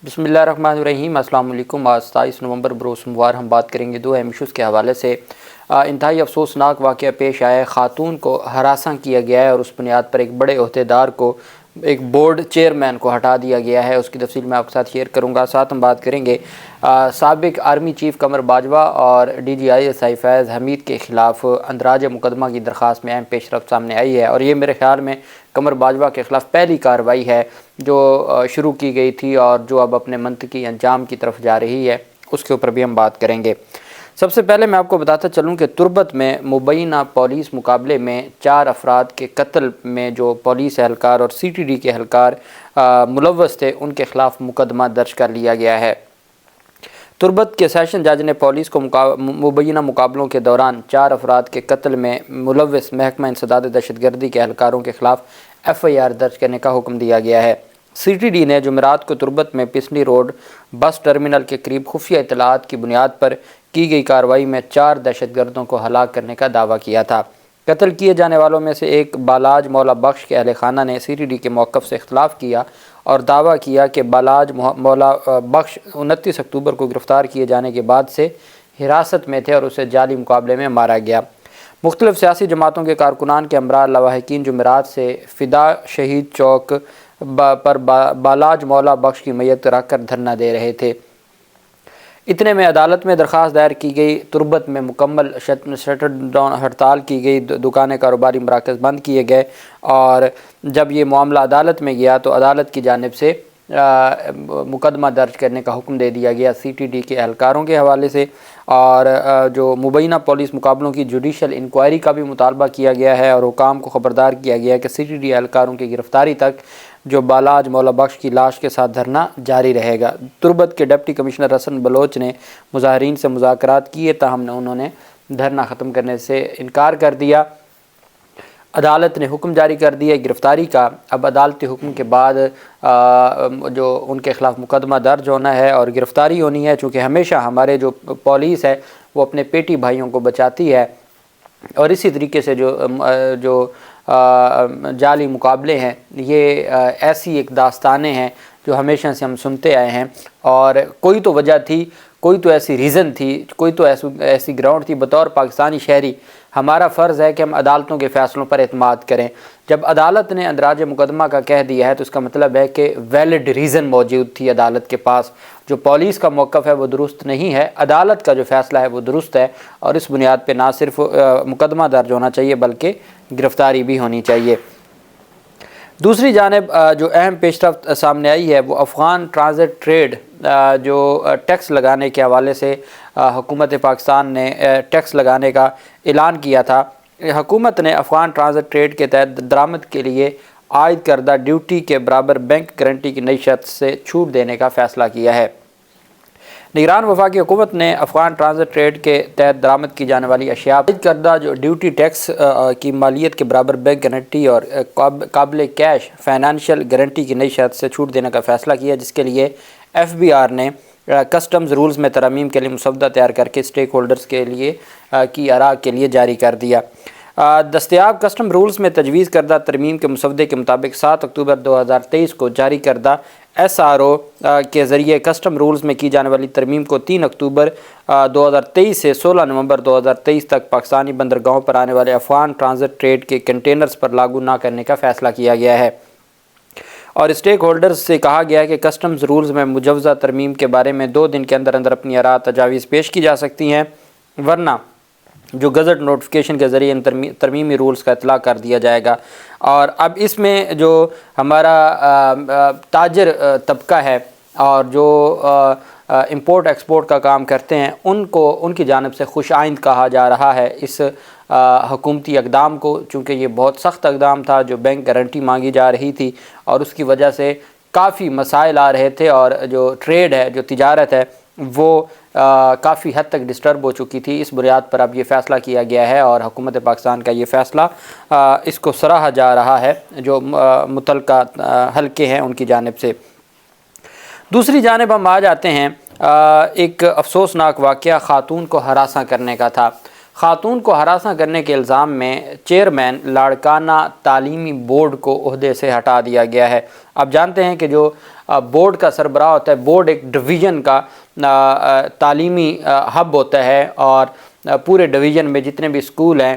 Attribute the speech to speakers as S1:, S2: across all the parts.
S1: بسم اللہ الرحمن الرحیم۔ السلام علیکم۔ آج 27 نومبر بروز سوموار ہم بات کریں گے دو اہم ایشوز کے حوالے سے۔ انتہائی افسوسناک واقعہ پیش آیا ہے، خاتون کو ہراساں کیا گیا ہے اور اس بنیاد پر ایک بڑے عہدیدار کو، ایک بورڈ چیئرمین کو ہٹا دیا گیا ہے۔ اس کی تفصیل میں آپ کے ساتھ شیئر کروں گا۔ ساتھ ہم بات کریں گے سابق آرمی چیف قمر باجوہ اور DGI فیض حمید کے خلاف اندراج مقدمہ کی درخواست میں اہم پیش رفت سامنے آئی ہے، اور یہ میرے خیال میں قمر باجوہ کے خلاف پہلی کارروائی ہے جو شروع کی گئی تھی اور جو اب اپنے منطقی انجام کی طرف جا رہی ہے، اس کے اوپر بھی ہم بات کریں گے۔ سب سے پہلے میں آپ کو بتاتا چلوں کہ تربت میں مبینہ پولیس مقابلے میں 4 افراد کے قتل میں جو پولیس اہلکار اور CTD کے اہلکار ملوث تھے، ان کے خلاف مقدمہ درج کر لیا گیا ہے۔ تربت کے سیشن جج نے پولیس کو مبینہ مقابلوں کے دوران 4 افراد کے قتل میں ملوث محکمہ انسداد دہشت گردی کے اہلکاروں کے خلاف FIR درج کرنے کا حکم دیا گیا ہے۔ CTD نے جمعرات کو تربت میں پسنی روڈ بس ٹرمینل کے قریب خفیہ اطلاعات کی بنیاد پر کی گئی کارروائی میں 4 دہشت گردوں کو ہلاک کرنے کا دعویٰ کیا تھا۔ قتل کیے جانے والوں میں سے ایک بالاج مولا بخش کے اہل خانہ نے CTD کے موقف سے اختلاف کیا اور دعویٰ کیا کہ بالاج مولا بخش 29 اکتوبر کو گرفتار کیے جانے کے بعد سے حراست میں تھے اور اسے جعلی مقابلے میں مارا گیا۔ مختلف سیاسی جماعتوں کے کارکنان کے ہمراہ لواحقین جمعرات سے فدا شہید چوک پر بالاج مولا بخش کی میت رکھ کر دھرنا دے رہے تھے۔ اتنے میں عدالت میں درخواست دائر کی گئی۔ تربت میں مکمل شٹر ڈاؤن ہڑتال کی گئی، دکانیں، کاروباری مراکز بند کیے گئے، اور جب یہ معاملہ عدالت میں گیا تو عدالت کی جانب سے مقدمہ درج کرنے کا حکم دے دیا گیا CTD کے اہلکاروں کے حوالے سے، اور جو مبینہ پولیس مقابلوں کی جوڈیشل انکوائری کا بھی مطالبہ کیا گیا ہے، اور حکام کو خبردار کیا گیا ہے کہ CTD اہلکاروں کی گرفتاری تک جو بالاج مولا بخش کی لاش کے ساتھ دھرنا جاری رہے گا۔ تربت کے ڈپٹی کمشنر حسن بلوچ نے مظاہرین سے مذاکرات کیے، تاہم انہوں نے دھرنا ختم کرنے سے انکار کر دیا۔ عدالت نے حکم جاری کر دیا گرفتاری کا۔ اب عدالتی حکم کے بعد جو ان کے خلاف مقدمہ درج ہونا ہے اور گرفتاری ہونی ہے، چونکہ ہمیشہ ہمارے جو پولیس ہے وہ اپنے پیٹی بھائیوں کو بچاتی ہے، اور اسی طریقے سے جو جعلی مقابلے ہیں، یہ ایسی ایک داستانیں ہیں جو ہمیشہ سے ہم سنتے آئے ہیں، اور کوئی تو وجہ تھی، کوئی تو ایسی ریزن تھی، کوئی تو ایسی گراؤنڈ تھی۔ بطور پاکستانی شہری ہمارا فرض ہے کہ ہم عدالتوں کے فیصلوں پر اعتماد کریں۔ جب عدالت نے اندراج مقدمہ کا کہہ دیا ہے تو اس کا مطلب ہے کہ ویلڈ ریزن موجود تھی عدالت کے پاس۔ جو پولیس کا موقف ہے وہ درست نہیں ہے، عدالت کا جو فیصلہ ہے وہ درست ہے، اور اس بنیاد پہ نہ صرف مقدمہ درج ہونا چاہیے بلکہ گرفتاری بھی ہونی چاہیے۔ دوسری جانب جو اہم پیش رفت سامنے آئی ہے وہ افغان ٹرانزٹ ٹریڈ جو ٹیکس لگانے کے حوالے سے حکومت پاکستان نے ٹیکس لگانے کا اعلان کیا تھا۔ حکومت نے افغان ٹرانزٹ ٹریڈ کے تحت درآمد کے لیے عائد کردہ ڈیوٹی کے برابر بینک گارنٹی کی نئی شرط سے چھوٹ دینے کا فیصلہ کیا ہے۔ نگران وفاقی حکومت نے افغان ٹرانزٹ ٹریڈ کے تحت درآمد کی جانے والی اشیاء عائد کردہ جو ڈیوٹی ٹیکس کی مالیت کے برابر بینک گارنٹی اور قابل کیش فائنانشیل گارنٹی کی نئی شرط سے چھوٹ دینے کا فیصلہ کیا، جس کے لیے FBR نے کسٹمز رولز میں ترامیم کے لیے مسودہ تیار کر کے اسٹیک ہولڈرز کے لیے کی آراء کے لیے جاری کر دیا۔ دستیاب کسٹم رولز میں تجویز کردہ ترمیم کے مسودے کے مطابق 7 اکتوبر 2023 کو جاری کردہ SRO کے ذریعے کسٹم رولز میں کی جانے والی ترمیم کو 3 اکتوبر 2023 سے 16 نومبر 2023 تک پاکستانی بندرگاہوں پر آنے والے افغان ٹرانزٹ ٹریڈ کے کنٹینرز پر لاگو نہ کرنے کا فیصلہ کیا گیا ہے، اور اسٹیک ہولڈرز سے کہا گیا ہے کہ کسٹمز رولز میں مجوزہ ترمیم کے بارے میں 2 دن کے اندر اندر اپنی آراء تجاویز پیش کی جا سکتی ہیں، ورنہ جو گزٹ نوٹیفیکیشن کے ذریعے ان ترمیمی رولز کا اطلاع کر دیا جائے گا۔ اور اب اس میں جو ہمارا تاجر طبقہ ہے اور جو امپورٹ ایکسپورٹ کا کام کرتے ہیں، ان کی جانب سے خوش آئند کہا جا رہا ہے اس حکومتی اقدام کو، چونکہ یہ بہت سخت اقدام تھا۔ جو بینک گارنٹی مانگی جا رہی تھی اور اس کی وجہ سے کافی مسائل آ رہے تھے، اور جو ٹریڈ ہے، جو تجارت ہے، وہ کافی حد تک ڈسٹرب ہو چکی تھی۔ اس بنیاد پر اب یہ فیصلہ کیا گیا ہے، اور حکومت پاکستان کا یہ فیصلہ اس کو سراہا جا رہا ہے جو متعلقہ حلقے ہیں ان کی جانب سے۔ دوسری جانب ہم آ جاتے ہیں، ایک افسوسناک واقعہ خاتون کو ہراساں کرنے کا تھا۔ خاتون کو ہراساں کرنے کے الزام میں چیئرمین لاڑکانہ تعلیمی بورڈ کو عہدے سے ہٹا دیا گیا ہے۔ آپ جانتے ہیں کہ جو بورڈ کا سربراہ ہوتا ہے۔ بورڈ ایک ڈویژن کا تعلیمی ہب ہوتا ہے، اور پورے ڈویژن میں جتنے بھی اسکول ہیں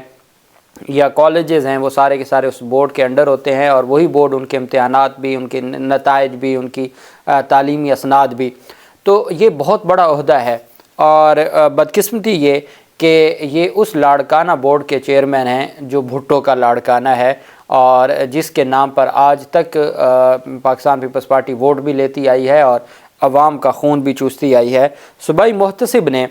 S1: یا کالجز ہیں وہ سارے کے سارے اس بورڈ کے انڈر ہوتے ہیں، اور وہی بورڈ ان کے امتحانات بھی، ان کے نتائج بھی، ان کی تعلیمی اسناد بھی۔ تو یہ بہت بڑا عہدہ ہے، اور بدقسمتی یہ کہ یہ اس لاڑکانہ بورڈ کے چیئرمین ہیں جو بھٹو کا لاڑکانہ ہے، اور جس کے نام پر آج تک پاکستان پیپلز پارٹی ووٹ بھی لیتی آئی ہے اور عوام کا خون بھی چوستی آئی ہے۔ صوبائی محتسب نے،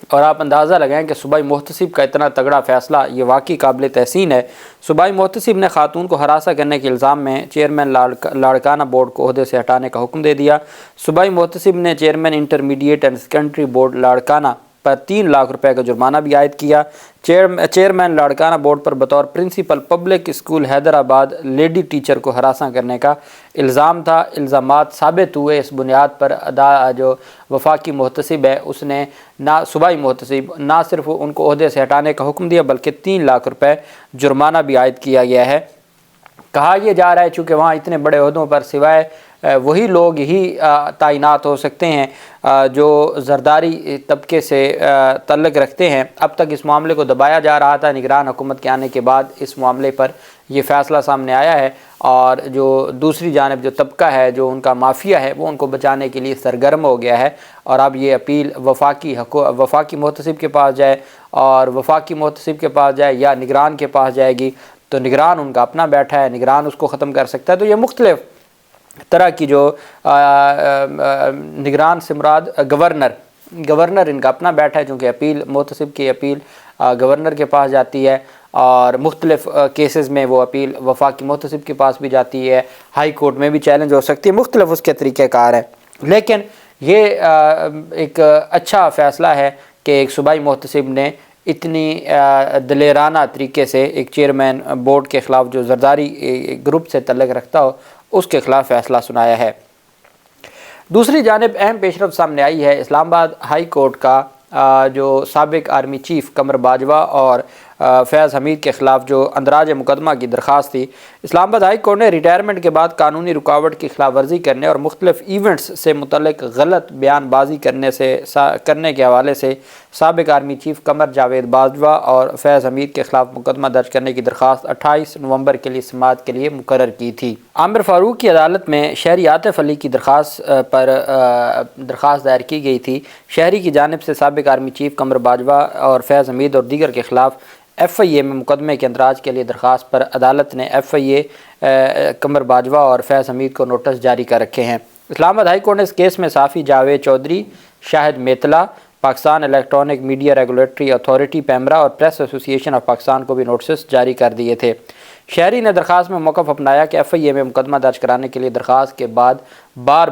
S1: اور آپ اندازہ لگائیں کہ صوبائی محتسب کا اتنا تگڑا فیصلہ یہ واقعی قابل تحسین ہے۔ صوبائی محتسب نے خاتون کو ہراساں کرنے کے الزام میں چیئرمین لاڑکانہ بورڈ کو عہدے سے ہٹانے کا حکم دے دیا۔ صوبائی محتسب نے chairman intermediate and secondary board Larkana پر 3 لاکھ روپے کا جرمانہ بھی عائد کیا۔ چیئرمین لاڑکانہ بورڈ پر بطور principal public school Hyderabad lady teacher کو ہراساں کرنے کا الزام تھا۔ الزامات ثابت ہوئے، اس بنیاد پر جو وفاقی محتسب ہے اس نے صوبائی محتسب نہ صرف ان کو عہدے سے ہٹانے کا حکم دیا بلکہ 3 لاکھ روپے جرمانہ بھی عائد کیا گیا ہے۔ کہا یہ جا رہا ہے چونکہ وہاں اتنے بڑے عہدوں پر سوائے وہی لوگ ہی تعینات ہو سکتے ہیں جو زرداری طبقے سے تعلق رکھتے ہیں۔ اب تک اس معاملے کو دبایا جا رہا تھا، نگران حکومت کے آنے کے بعد اس معاملے پر یہ فیصلہ سامنے آیا ہے، اور جو دوسری جانب جو طبقہ ہے، جو ان کا مافیا ہے، وہ ان کو بچانے کے لیے سرگرم ہو گیا ہے، اور اب یہ اپیل وفاقی محتسب کے پاس جائے، اور وفاقی محتسب کے پاس جائے یا نگران کے پاس جائے گی تو نگران ان کا اپنا بیٹھا ہے، نگران اس کو ختم کر سکتا ہے۔ تو یہ مختلف طرح کی جو نگران سے مراد گورنر ان کا اپنا بیٹھا ہے، چونکہ اپیل محتسب کی اپیل گورنر کے پاس جاتی ہے، اور مختلف کیسز میں وہ اپیل وفاقی محتسب کے پاس بھی جاتی ہے، ہائی کورٹ میں بھی چیلنج ہو سکتی ہے، مختلف اس کے طریقہ کار ہیں۔ لیکن یہ ایک اچھا فیصلہ ہے کہ ایک صوبائی محتسب نے اتنی دلیرانہ طریقے سے ایک چیئرمین بورڈ کے خلاف جو زرداری گروپ سے تعلق رکھتا ہو اس کے خلاف فیصلہ سنایا ہے۔ دوسری جانب اہم پیش رفت سامنے آئی ہے اسلام آباد ہائی کورٹ کا جو سابق آرمی چیف قمر باجوہ اور فیض حمید کے خلاف جو اندراج مقدمہ کی درخواست تھی۔ اسلام آباد ہائی کورٹ نے ریٹائرمنٹ کے بعد قانونی رکاوٹ کی خلاف ورزی کرنے اور مختلف ایونٹس سے متعلق غلط بیان بازی کرنے کے حوالے سے سابق آرمی چیف قمر جاوید باجوہ اور فیض حمید کے خلاف مقدمہ درج کرنے کی درخواست 28 نومبر کے لیے سماعت کے لیے مقرر کی تھی۔ عامر فاروق کی عدالت میں شہری عاطف علی کی درخواست پر درخواست دائر کی گئی تھی۔ شہری کی جانب سے سابق آرمی چیف قمر باجوہ اور فیض حمید اور دیگر کے خلاف ایف آئی اے میں مقدمے کے اندراج کے لیے درخواست پر عدالت نے ایف آئی اے قمر باجوہ اور فیض حمید کو نوٹس جاری کر رکھے ہیں۔ اسلام آباد ہائی کورٹ نے اس کیس میں صحافی Javed Chaudhry, Shahid Maitla, Pakistan electronic media regulatory authority PEMRA اور پریس ایسوسی ایشن آف پاکستان کو بھی نوٹسز جاری کر دیے تھے۔ شہری نے درخواست میں موقف اپنایا کہ ایف آئی اے میں مقدمہ درج کرانے کے لیے درخواست کے بعد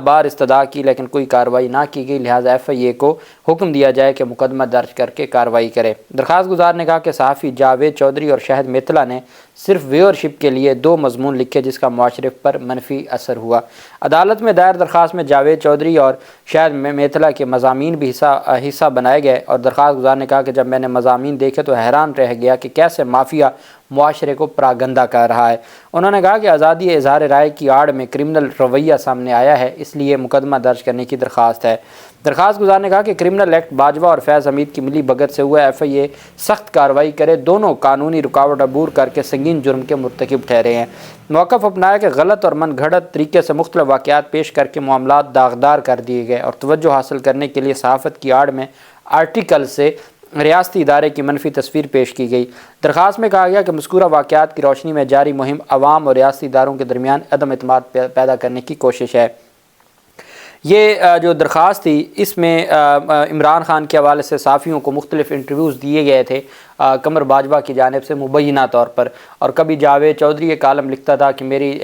S1: بار استدعا کی لیکن کوئی کارروائی نہ کی گئی، لہٰذا ایف آئی اے کو حکم دیا جائے کہ مقدمہ درج کر کے کارروائی کرے۔ درخواست گزار نے کہا کہ صحافی جاوید چودھری اور شاہد میتلا نے صرف ویورشپ کے لیے 2 مضمون لکھے جس کا معاشرے پر منفی اثر ہوا۔ عدالت میں دائر درخواست میں جاوید چودھری اور شاہد میتلا کے مضامین بھی حصہ بنائے گئے، اور درخواست گزار نے کہا کہ جب میں نے مضامین دیکھے تو حیران رہ گیا کہ کیسے مافیا معاشرے کو پراگندہ کر رہا ہے۔ انہوں نے کہا کہ آزادی اظہار رائے کی آڑ میں کرمنل رویہ سامنے آیا ہے، اس لیے مقدمہ درج کرنے کی درخواست ہے۔ درخواست گزار نے کہا کہ کرمنل ایکٹ باجوہ اور فیض حمید کی ملی بھگت سے ہوا ایف آئی اے سخت کارروائی کرے، دونوں قانونی رکاوٹ عبور کر کے سنگین جرم کے مرتکب ٹھہرے ہیں۔ موقف اپنایا کہ غلط اور من گھڑت طریقے سے مختلف واقعات پیش کر کے معاملات داغدار کر دیے گئے اور توجہ حاصل کرنے کے لیے صحافت کی آڑ میں آرٹیکل سے ریاستی ادارے کی منفی تصویر پیش کی گئی۔ درخواست میں کہا گیا کہ مذکورہ واقعات کی روشنی میں جاری مہم عوام اور ریاستی اداروں کے درمیان عدم اعتماد پیدا کرنے کی کوشش ہے۔ یہ جو درخواست تھی اس میں عمران خان کے حوالے سے صحافیوں کو مختلف انٹرویوز دیے گئے تھے قمر باجوہ کی جانب سے مبینہ طور پر، اور کبھی جاوید چودھری یہ کالم لکھتا تھا کہ میری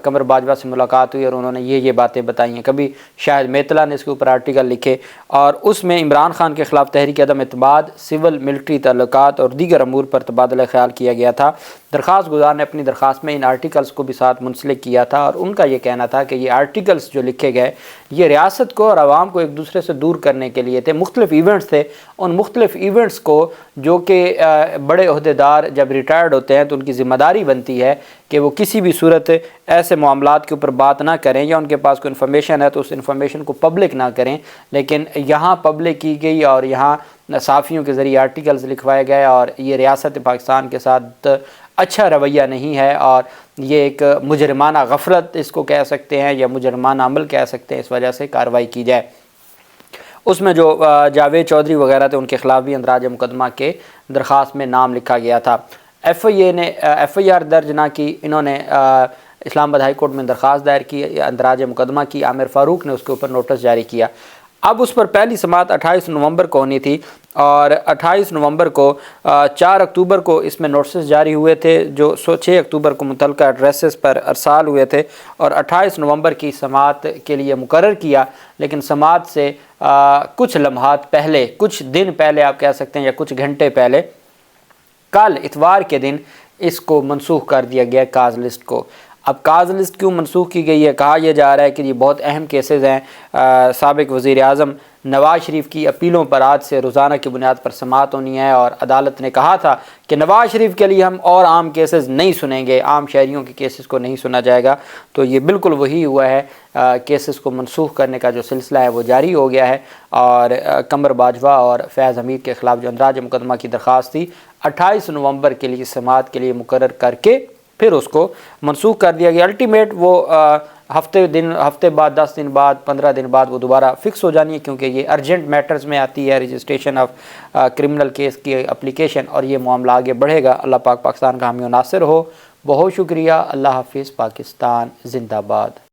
S1: قمر باجوہ سے ملاقات ہوئی اور انہوں نے یہ باتیں بتائی ہیں، کبھی شاہد میتلا نے اس کے اوپر آرٹیکل لکھے، اور اس میں عمران خان کے خلاف تحریک عدم اعتماد، سول ملٹری تعلقات اور دیگر امور پر تبادلہ خیال کیا گیا تھا۔ درخواست گزار نے اپنی درخواست میں ان آرٹیکلز کو بھی ساتھ منسلک کیا تھا، اور ان کا یہ کہنا تھا کہ یہ آرٹیکلز جو لکھے گئے یہ ریاست کو اور عوام کو ایک دوسرے سے دور کرنے کے لیے تھے۔ مختلف ایونٹس تھے، ان مختلف ایونٹس کو جو کہ بڑے عہدیدار جب ریٹائرڈ ہوتے ہیں تو ان کی ذمہ داری بنتی ہے کہ وہ کسی بھی صورت ایسے معاملات کے اوپر بات نہ کریں، یا ان کے پاس کوئی انفارمیشن ہے تو اس انفارمیشن کو پبلک نہ کریں، لیکن یہاں پبلک کی گئی اور یہاں صحافیوں کے ذریعے آرٹیکلز لکھوائے گئے، اور یہ ریاست پاکستان کے ساتھ اچھا رویہ نہیں ہے، اور یہ ایک مجرمانہ غفلت اس کو کہہ سکتے ہیں یا مجرمانہ عمل کہہ سکتے ہیں، اس وجہ سے کارروائی کی جائے۔ اس میں جو جاوید چودھری وغیرہ تھے ان کے خلاف بھی اندراج مقدمہ کے درخواست میں نام لکھا گیا تھا۔ ایف آئی آر درج نہ کی، انہوں نے اسلام آباد ہائی کورٹ میں درخواست دائر کی، اندراج مقدمہ کی، عامر فاروق نے اس کے اوپر نوٹس جاری کیا۔ اب اس پر پہلی سماعت 28 نومبر کو ہونی تھی، اور 28 نومبر کو 4 اکتوبر کو اس میں نوٹسز جاری ہوئے تھے جو 6 اکتوبر کو متعلقہ ایڈریسز پر ارسال ہوئے تھے، اور 28 نومبر کی سماعت کے لیے مقرر کیا، لیکن سماعت سے کچھ لمحات پہلے، کچھ دن پہلے آپ کہہ سکتے ہیں یا کچھ گھنٹے پہلے، کل اتوار کے دن اس کو منسوخ کر دیا گیا کاز لسٹ کو۔ اب کاز لسٹ کیوں منسوخ کی گئی ہے؟ کہا یہ جا رہا ہے کہ یہ بہت اہم کیسز ہیں۔ سابق وزیر اعظم نواز شریف کی اپیلوں پر آج سے روزانہ کی بنیاد پر سماعت ہونی ہے، اور عدالت نے کہا تھا کہ نواز شریف کے لیے ہم اور عام کیسز نہیں سنیں گے، عام شہریوں کے کیسز کو نہیں سنا جائے گا۔ تو یہ بالکل وہی ہوا ہے، کیسز کو منسوخ کرنے کا جو سلسلہ ہے وہ جاری ہو گیا ہے، اور قمر باجوہ اور فیض حمید کے خلاف جو اندراج مقدمہ کی درخواست تھی 28 نومبر کے لیے سماعت کے لیے مقرر کر کے پھر اس کو منسوخ کر دیا گیا۔ الٹیمیٹ وہ ہفتے بعد، 10 دن بعد، 15 دن بعد وہ دوبارہ فکس ہو جانی ہے، کیونکہ یہ ارجنٹ میٹرز میں آتی ہے، رجسٹریشن آف کرمنل کیس کی اپلیکیشن، اور یہ معاملہ آگے بڑھے گا۔ اللہ پاک پاکستان کا حامی و ناصر ہو۔ بہت شکریہ۔ اللہ حافظ۔ پاکستان زندہ باد۔